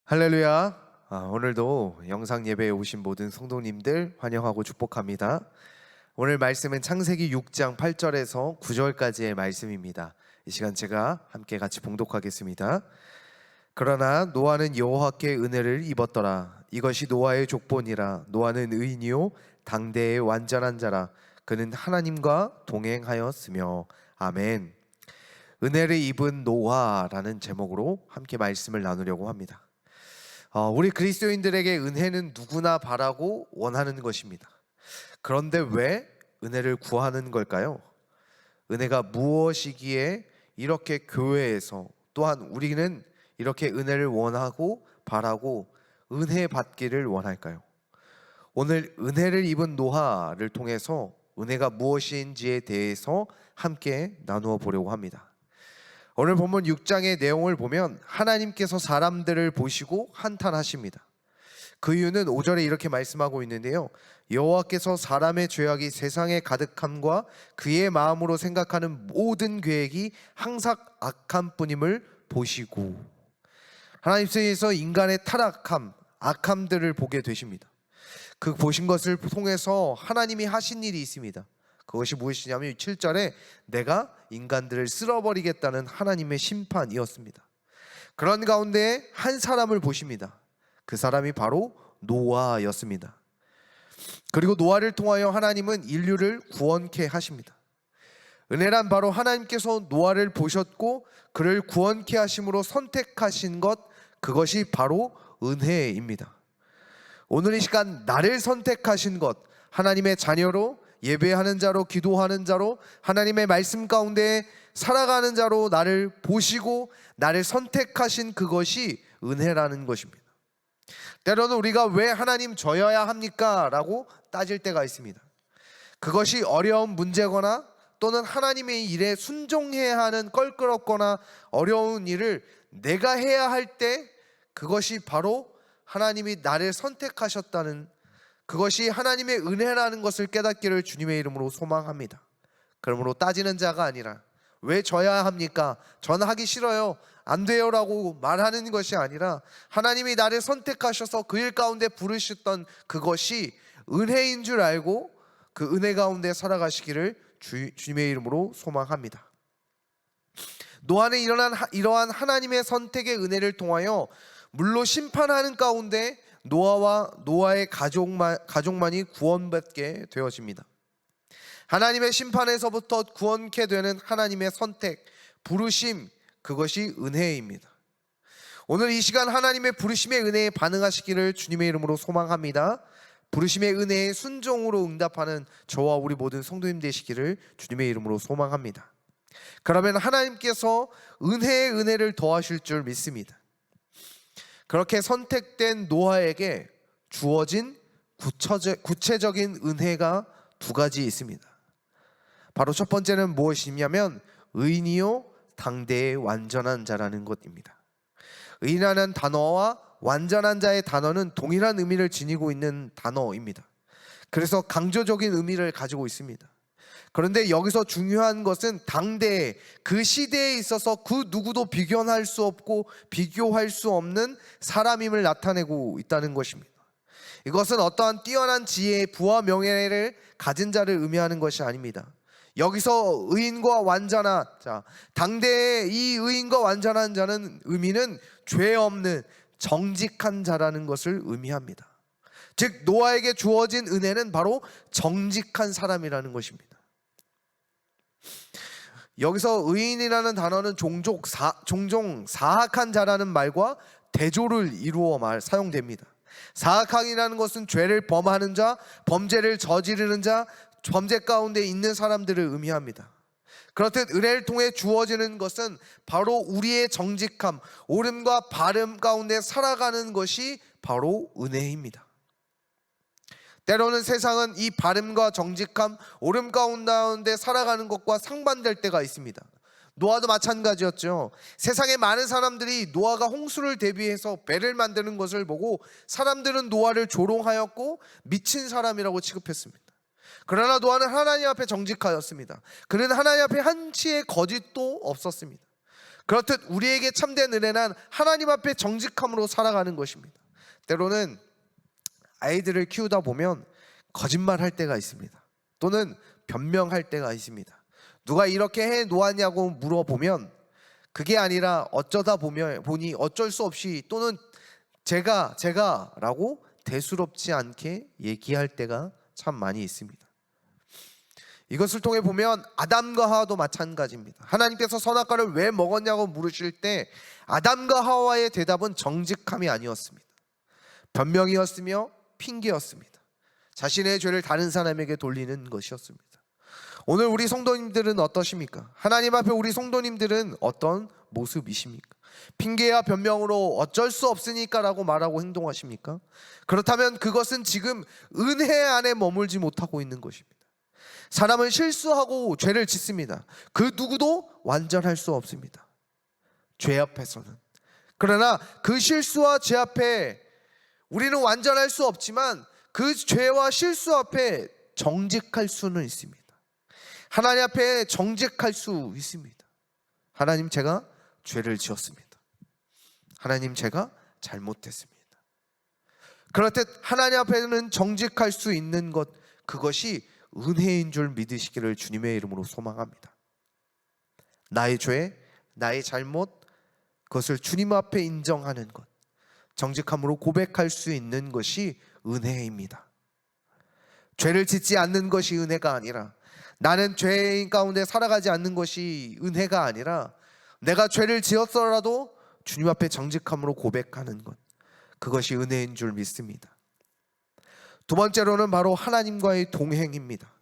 할렐루야. 오늘도 영상 예배에 오신 모든 성도님들 환영하고 축복합니다. 오늘 말씀은 창세기 6장 8절에서 9절까지의 말씀입니다. 이 시간 제가 함께 같이 봉독하겠습니다. 그러나 노아는 여호와께 은혜를 입었더라. 이것이 노아의 족본이라. 노아는 의인이요 당대의 완전한 자라. 그는 하나님과 동행하였으며. 아멘. 은혜를 입은 노아라는 제목으로 함께 말씀을 나누려고 합니다. 우리 그리스도인들에게 은혜는 누구나 바라고 원하는 것입니다. 그런데 왜 은혜를 구하는 걸까요? 은혜가 무엇이기에 이렇게 교회에서 또한 우리는 이렇게 은혜를 원하고 바라고 은혜 받기를 원할까요? 오늘 은혜를 입은 노아를 통해서 은혜가 무엇인지에 대해서 함께 나누어 보려고 합니다. 오늘 본문 6장의 내용을 보면 하나님께서 사람들을 보시고 한탄하십니다. 그 이유는 5절에 이렇게 말씀하고 있는데요, 여호와께서 사람의 죄악이 세상에 가득함과 그의 마음으로 생각하는 모든 계획이 항상 악한 뿐임을 보시고, 하나님께서 인간의 타락함, 악함들을 보게 되십니다. 그 보신 것을 통해서 하나님이 하신 일이 있습니다. 그것이 무엇이냐면 7절에 내가 인간들을 쓸어버리겠다는 하나님의 심판이었습니다. 그런 가운데 한 사람을 보십니다. 그 사람이 바로 노아였습니다. 그리고 노아를 통하여 하나님은 인류를 구원케 하십니다. 은혜란 바로 하나님께서 노아를 보셨고 그를 구원케 하심으로 선택하신 것, 그것이 바로 은혜입니다. 오늘 이 시간 나를 선택하신 것, 하나님의 자녀로, 예배하는 자로, 기도하는 자로, 하나님의 말씀 가운데 살아가는 자로 나를 보시고 나를 선택하신 그것이 은혜라는 것입니다. 때로는 우리가 왜 하나님 저여야 합니까? 라고 따질 때가 있습니다. 그것이 어려운 문제거나 또는 하나님의 일에 순종해야 하는 껄끄럽거나 어려운 일을 내가 해야 할 때, 그것이 바로 하나님이 나를 선택하셨다는, 그것이 하나님의 은혜라는 것을 깨닫기를 주님의 이름으로 소망합니다. 그러므로 따지는 자가 아니라 왜 져야 합니까? 저는 하기 싫어요, 안 돼요 라고 말하는 것이 아니라 하나님이 나를 선택하셔서 그 일 가운데 부르셨던 그것이 은혜인 줄 알고 그 은혜 가운데 살아가시기를 주님의 이름으로 소망합니다. 노아는 이러한 하나님의 선택의 은혜를 통하여 물로 심판하는 가운데 노아와 노아의 가족만이 구원받게 되어집니다. 하나님의 심판에서부터 구원케 되는 하나님의 선택, 부르심, 그것이 은혜입니다. 오늘 이 시간 하나님의 부르심의 은혜에 반응하시기를 주님의 이름으로 소망합니다. 부르심의 은혜에 순종으로 응답하는 저와 우리 모든 성도님 되시기를 주님의 이름으로 소망합니다. 그러면 하나님께서 은혜의 은혜를 더하실 줄 믿습니다. 그렇게 선택된 노아에게 주어진 구체적인 은혜가 두 가지 있습니다. 바로 첫 번째는 무엇이냐면 의인이요 당대의 완전한 자라는 것입니다. 의인이라는 단어와 완전한 자의 단어는 동일한 의미를 지니고 있는 단어입니다. 그래서 강조적인 의미를 가지고 있습니다. 그런데 여기서 중요한 것은 당대, 그 시대에 있어서 그 누구도 비교할 수 없고 비교할 수 없는 사람임을 나타내고 있다는 것입니다. 이것은 어떠한 뛰어난 지혜, 부와 명예를 가진 자를 의미하는 것이 아닙니다. 여기서 의인과 완전한 자, 당대의 이 의인과 완전한 자는 의미는 죄 없는 정직한 자라는 것을 의미합니다. 즉 노아에게 주어진 은혜는 바로 정직한 사람이라는 것입니다. 여기서 의인이라는 단어는 종종 사악한 자라는 말과 대조를 이루어 사용됩니다. 사악함이라는 것은 죄를 범하는 자, 범죄를 저지르는 자, 범죄 가운데 있는 사람들을 의미합니다. 그렇듯 은혜를 통해 주어지는 것은 바로 우리의 정직함, 옳음과 바름 가운데 살아가는 것이 바로 은혜입니다. 때로는 세상은 이 바름과 정직함, 옳음 가운데 살아가는 것과 상반될 때가 있습니다. 노아도 마찬가지였죠. 세상에 많은 사람들이 노아가 홍수를 대비해서 배를 만드는 것을 보고 사람들은 노아를 조롱하였고 미친 사람이라고 취급했습니다. 그러나 노아는 하나님 앞에 정직하였습니다. 그는 하나님 앞에 한치의 거짓도 없었습니다. 그렇듯 우리에게 참된 은혜는 하나님 앞에 정직함으로 살아가는 것입니다. 때로는 아이들을 키우다 보면 거짓말할 때가 있습니다. 또는 변명할 때가 있습니다. 누가 이렇게 해 놓았냐고 물어보면 그게 아니라 어쩌다 보니 어쩔 수 없이, 또는 제가 라고 대수롭지 않게 얘기할 때가 참 많이 있습니다. 이것을 통해 보면 아담과 하와도 마찬가지입니다. 하나님께서 선악과를 왜 먹었냐고 물으실 때 아담과 하와의 대답은 정직함이 아니었습니다. 변명이었으며 핑계였습니다. 자신의 죄를 다른 사람에게 돌리는 것이었습니다. 오늘 우리 성도님들은 어떠십니까? 하나님 앞에 우리 성도님들은 어떤 모습이십니까? 핑계와 변명으로 어쩔 수 없으니까 라고 말하고 행동하십니까? 그렇다면 그것은 지금 은혜 안에 머물지 못하고 있는 것입니다. 사람은 실수하고 죄를 짓습니다. 그 누구도 완전할 수 없습니다, 죄 앞에서는. 그러나 그 실수와 죄 앞에 우리는 완전할 수 없지만 그 죄와 실수 앞에 정직할 수는 있습니다. 하나님 앞에 정직할 수 있습니다. 하나님, 제가 죄를 지었습니다. 하나님, 제가 잘못했습니다. 그렇듯 하나님 앞에는 정직할 수 있는 것, 그것이 은혜인 줄 믿으시기를 주님의 이름으로 소망합니다. 나의 죄, 나의 잘못, 그것을 주님 앞에 인정하는 것, 정직함으로 고백할 수 있는 것이 은혜입니다. 죄를 짓지 않는 것이 은혜가 아니라, 나는 죄인 가운데 살아가지 않는 것이 은혜가 아니라, 내가 죄를 지었더라도 주님 앞에 정직함으로 고백하는 것, 그것이 은혜인 줄 믿습니다. 두 번째로는 바로 하나님과의 동행입니다.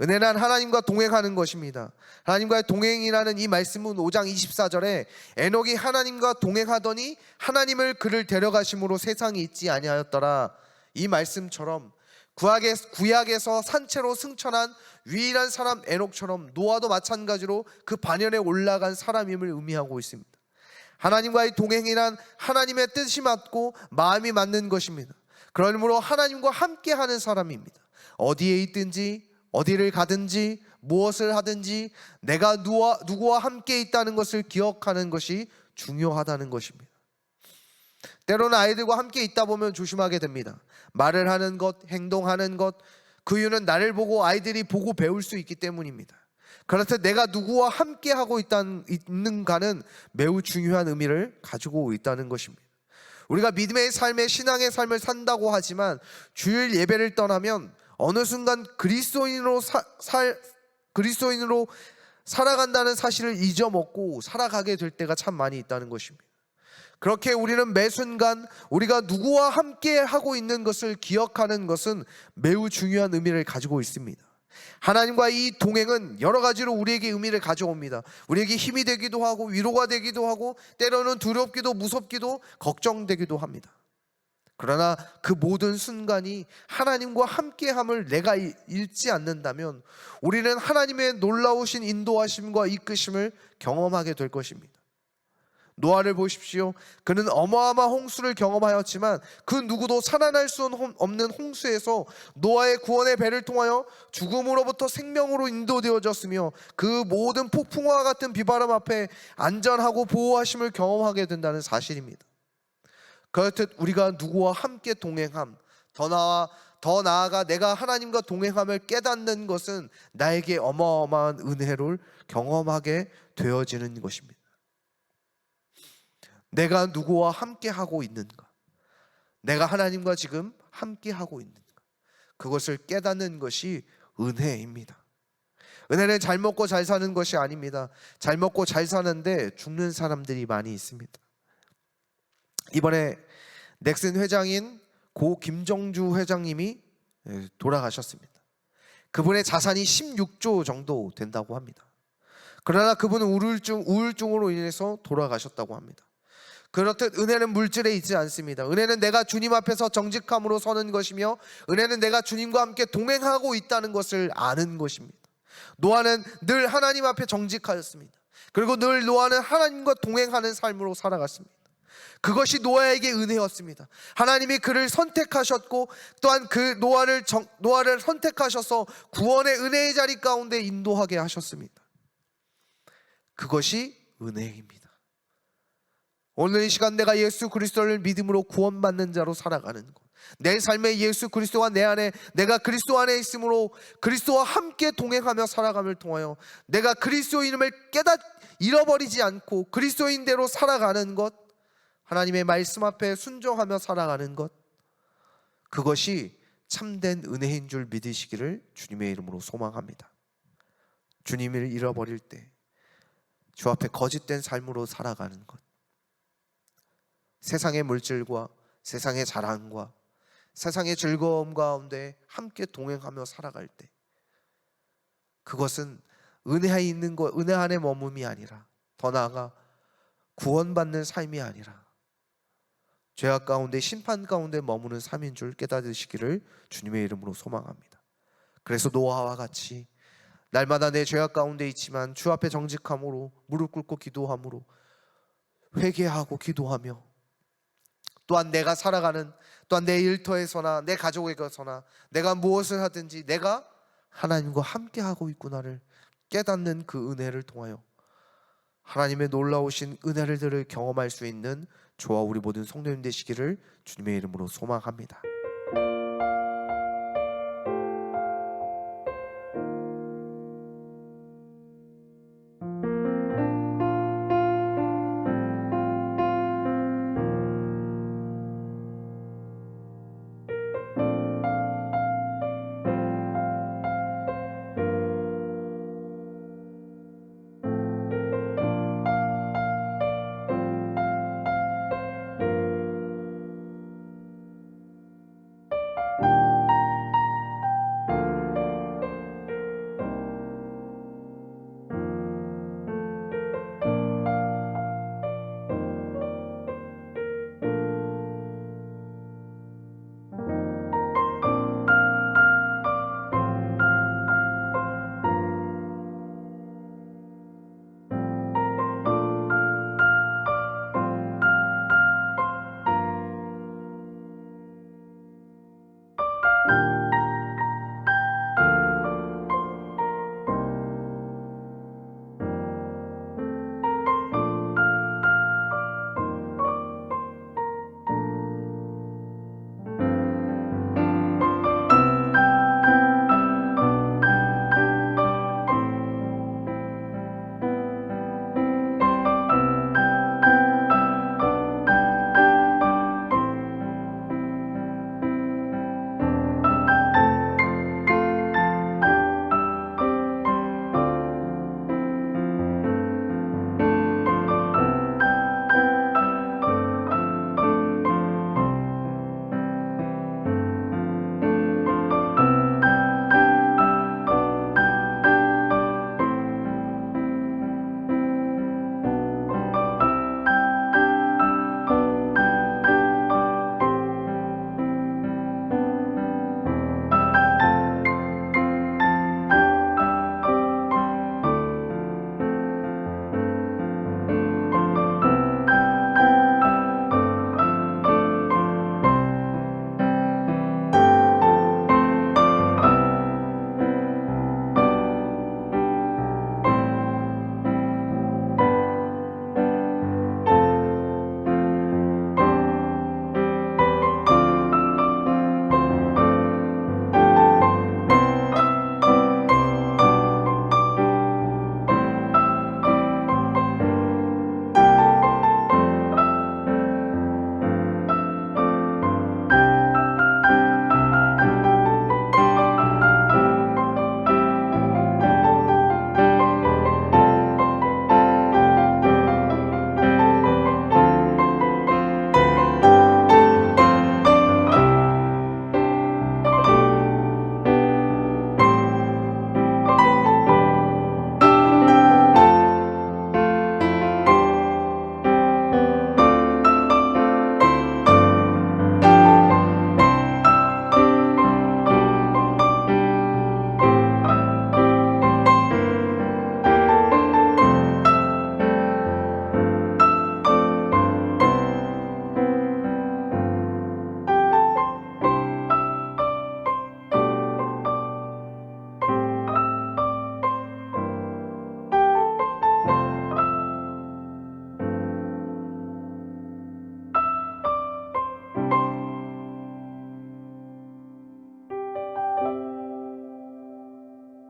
은혜는 하나님과 동행하는 것입니다. 하나님과의 동행이라는 이 말씀은 5장 24절에 에녹이 하나님과 동행하더니 하나님을 그를 데려가심으로 세상이 있지 아니하였더라, 이 말씀처럼 구약에서 산채로 승천한 유일한 사람 에녹처럼 노아도 마찬가지로 그 반열에 올라간 사람임을 의미하고 있습니다. 하나님과의 동행이란 하나님의 뜻이 맞고 마음이 맞는 것입니다. 그러므로 하나님과 함께하는 사람입니다. 어디에 있든지 어디를 가든지 무엇을 하든지 내가 누구와 함께 있다는 것을 기억하는 것이 중요하다는 것입니다. 때로는 아이들과 함께 있다 보면 조심하게 됩니다. 말을 하는 것, 행동하는 것, 그 이유는 나를 보고 아이들이 보고 배울 수 있기 때문입니다. 그렇듯 내가 누구와 함께 하고 있는가는 매우 중요한 의미를 가지고 있다는 것입니다. 우리가 믿음의 삶의 신앙의 삶을 산다고 하지만 주일 예배를 떠나면 어느 순간 그리스도인으로 살아간다는 사실을 잊어먹고 살아가게 될 때가 참 많이 있다는 것입니다. 그렇게 우리는 매 순간 우리가 누구와 함께 하고 있는 것을 기억하는 것은 매우 중요한 의미를 가지고 있습니다. 하나님과 이 동행은 여러 가지로 우리에게 의미를 가져옵니다. 우리에게 힘이 되기도 하고 위로가 되기도 하고 때로는 두렵기도 무섭기도 걱정되기도 합니다. 그러나 그 모든 순간이 하나님과 함께함을 내가 잃지 않는다면 우리는 하나님의 놀라우신 인도하심과 이끄심을 경험하게 될 것입니다. 노아를 보십시오. 그는 어마어마한 홍수를 경험하였지만 그 누구도 살아날 수 없는 홍수에서 노아의 구원의 배를 통하여 죽음으로부터 생명으로 인도되어졌으며 그 모든 폭풍과 같은 비바람 앞에 안전하고 보호하심을 경험하게 된다는 사실입니다. 그렇듯 우리가 누구와 함께 동행함, 더 나아가 내가 하나님과 동행함을 깨닫는 것은 나에게 어마어마한 은혜를 경험하게 되어지는 것입니다. 내가 누구와 함께 하고 있는가, 내가 하나님과 지금 함께 하고 있는가, 그것을 깨닫는 것이 은혜입니다. 은혜는 잘 먹고 잘 사는 것이 아닙니다. 잘 먹고 잘 사는데 죽는 사람들이 많이 있습니다. 이번에 넥슨 회장인 고 김정주 회장님이 돌아가셨습니다. 그분의 자산이 16조 정도 된다고 합니다. 그러나 그분은 우울증으로 인해서 돌아가셨다고 합니다. 그렇듯 은혜는 물질에 있지 않습니다. 은혜는 내가 주님 앞에서 정직함으로 서는 것이며 은혜는 내가 주님과 함께 동행하고 있다는 것을 아는 것입니다. 노아는 늘 하나님 앞에 정직하였습니다. 그리고 늘 노아는 하나님과 동행하는 삶으로 살아갔습니다. 그것이 노아에게 은혜였습니다. 하나님이 그를 선택하셨고 또한 그 노아를 선택하셔서 구원의 은혜의 자리 가운데 인도하게 하셨습니다. 그것이 은혜입니다. 오늘 이 시간 내가 예수 그리스도를 믿음으로 구원받는 자로 살아가는 것, 내 삶에 예수 그리스도가 내 안에, 내가 그리스도 안에 있으므로 그리스도와 함께 동행하며 살아감을 통하여 내가 그리스도인임을 잃어버리지 않고 그리스도인대로 살아가는 것, 하나님의 말씀 앞에 순종하며 살아가는 것, 그것이 참된 은혜인 줄 믿으시기를 주님의 이름으로 소망합니다. 주님을 잃어버릴 때 주 앞에 거짓된 삶으로 살아가는 것, 세상의 물질과 세상의 자랑과 세상의 즐거움 가운데 함께 동행하며 살아갈 때, 그것은 은혜에 있는 것, 은혜 안에 머금이 아니라, 더 나아가 구원받는 삶이 아니라 죄악 가운데, 심판 가운데 머무는 삶인 줄 깨닫으시기를 주님의 이름으로 소망합니다. 그래서 노아와 같이 날마다 내 죄악 가운데 있지만 주 앞에 정직함으로 무릎 꿇고 기도함으로 회개하고 기도하며, 또한 내가 살아가는, 또한 내 일터에서나 내 가족에게서나 내가 무엇을 하든지 내가 하나님과 함께하고 있구나를 깨닫는 그 은혜를 통하여 하나님의 놀라우신 은혜를 경험할 수 있는 저와 우리 모든 성도님 되시기를 주님의 이름으로 소망합니다.